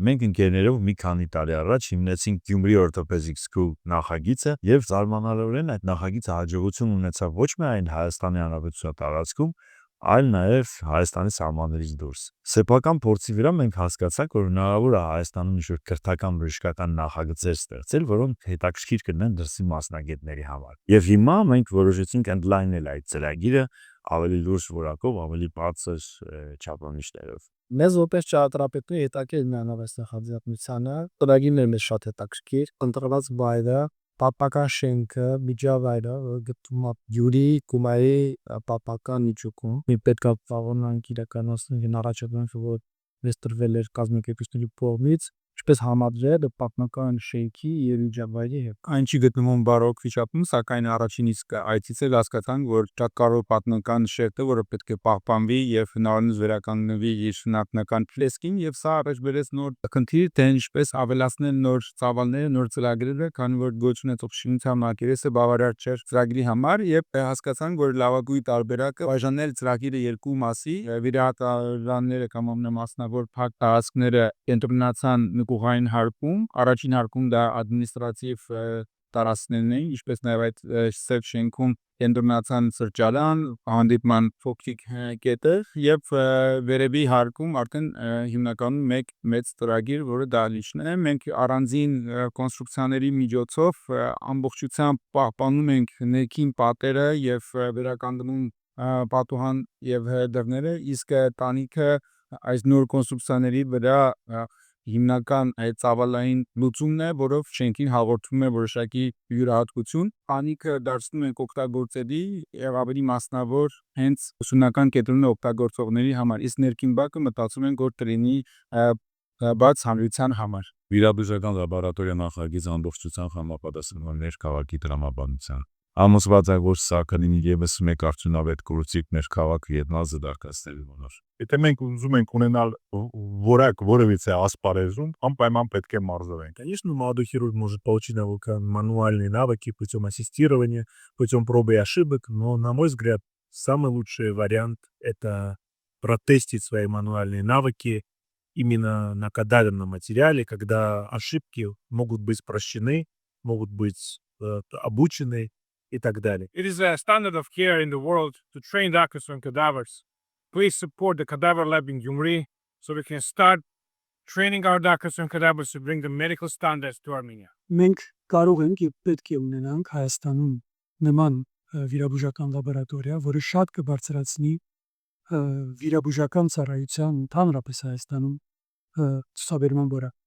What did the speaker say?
Մենք ընկերներով մի քանի տարի առաջ հիմնեցինք Գյումրի Orthopedic School նախագիծը եւ զարմանալիորեն այդ նախագիծը հաջողություն ունեցավ ոչ միայն Հայաստանի Հանրապետության տարածքում, այլ նաև Հայաստանի սահմաններից դուրս։ Սեփական փորձի վրա մենք հասկացանք, որ հնարավոր է Հայաստանում ինչ-որ քրթական բժշկական նախագծեր ստեղծել, որոնք հետաքրքիր կլինեն դրսի մասնագետների համար։ Եվ հիմա մենք որոշեցինք ընդլայնել այդ ծրագիրը ավելի լուրջ որակով, ավելի բարձր չափանիշներով։ Մեզ որպես ճարտարապետների հետաքրքիր միանավես նախաձեռնությանը ծրագիրն էր մեզ շատ հետաքրքիր, ընտրված վայրը, պատմական շենքը, միջավայրը, որ գտնվում է Գյումրի Գումարի պատմական միջուկում։ Մի պետք է պարոնանք իրականացնել առաջադրանքը, որ մեզ տրվել էր կազմակերպիչների կողմից, ինչպես համադրել պատմական շենքի եւ միջավայրի հետ։ Այն չի գտնվում բարոկ վիճակում, սակայն առաջին իսկ այցից էլ հասկացանք, որ շատ կարևոր պատմական շերտ է, որը պետք է պահպանվի եւ հնարավորինս վերականգնվի իր նախնական ֆրեսկին, եւ սա առաջ բերեց նոր խնդիր, թե ինչպես ավելացնել նոր ծավալները, նոր ծրագրերը, քանի որ գոչ ունեցող շինության մակերեսը բավարար չէր ծրագրի համար, եւ հասկացանք, որ լավագույն տարբերակը բաժանել ծրագիրը երկու մասի, վիրահատարանները կամ ամենամասնավոր փակ տարածքները կենտրոնացան նկուղային հարկում, առաջին հարկում դա ադմինիստրատիվ տարածքներն էին, ինչպես նաև այդ սև շենքում կենտրոնացան սրճարան, հանդիպման փոքրիկ կետեր եւ վերևի հարկում արդեն հիմնականում մեկ մեծ ծրագիր, որը դահլիճն է։ Մենք առանձին կոնստրուկցիաների միջոցով ամբողջությամբ պահպանում ենք ներքին պատերը եւ վերականգնում պատուհան եւ դռները, իսկ տանիքը այս նոր կոնստրուկցիաների վրա հիմնական այդ ծավալային լուծումն է, որով շենքին հաղորդում է որոշակի յուրահատկություն։ Տանիքը դարձնում ենք օգտագործելի եւ ավելի մասնավոր հենց ուսումնական կենտրոնը օգտագործողների համար, իսկ ներքին բակը մտածում ենք, որ տրինի բաց հանրության համար։ Վիրաբուժական լաբորատորիա նախագիծ ամբողջությամբ համապատասխանում է քաղաքի տրամաբանության։ Ամուսված է, որ սա կլինի եւս մեկ արդյունավետ կուրսիկ մեր քաղաքի ետնազը դարքասների համար։ Եթե մենք ուզում ենք ունենալ որակ որևիցե ասպարեզում, անպայման պետք է մարզվենք. Конечно, молодой хирург может получить мануальные навыки путем ассистирования, путем пробы и ошибок, но, на мой взгляд, самый лучший вариант – это протестить свои мануальные навыки именно на кадаверном материале, когда ошибки могут быть прощены, могут быть обучены и так далее. It is a standard of care in the world to train doctors on cadavers. Please support the Cadaver Lab in Gyumri so we can start training our doctors on cadavers to bring the medical standards to Armenia. Մենք կարող ենք եւ պետք է ունենանք Հայաստանում նման վիրաբուժական լաբորատորիա, որը շատ կբարձրացնի վիրաբուժական ծառայության ընդհանրապես Հայաստանում ցուցաբերման որակը։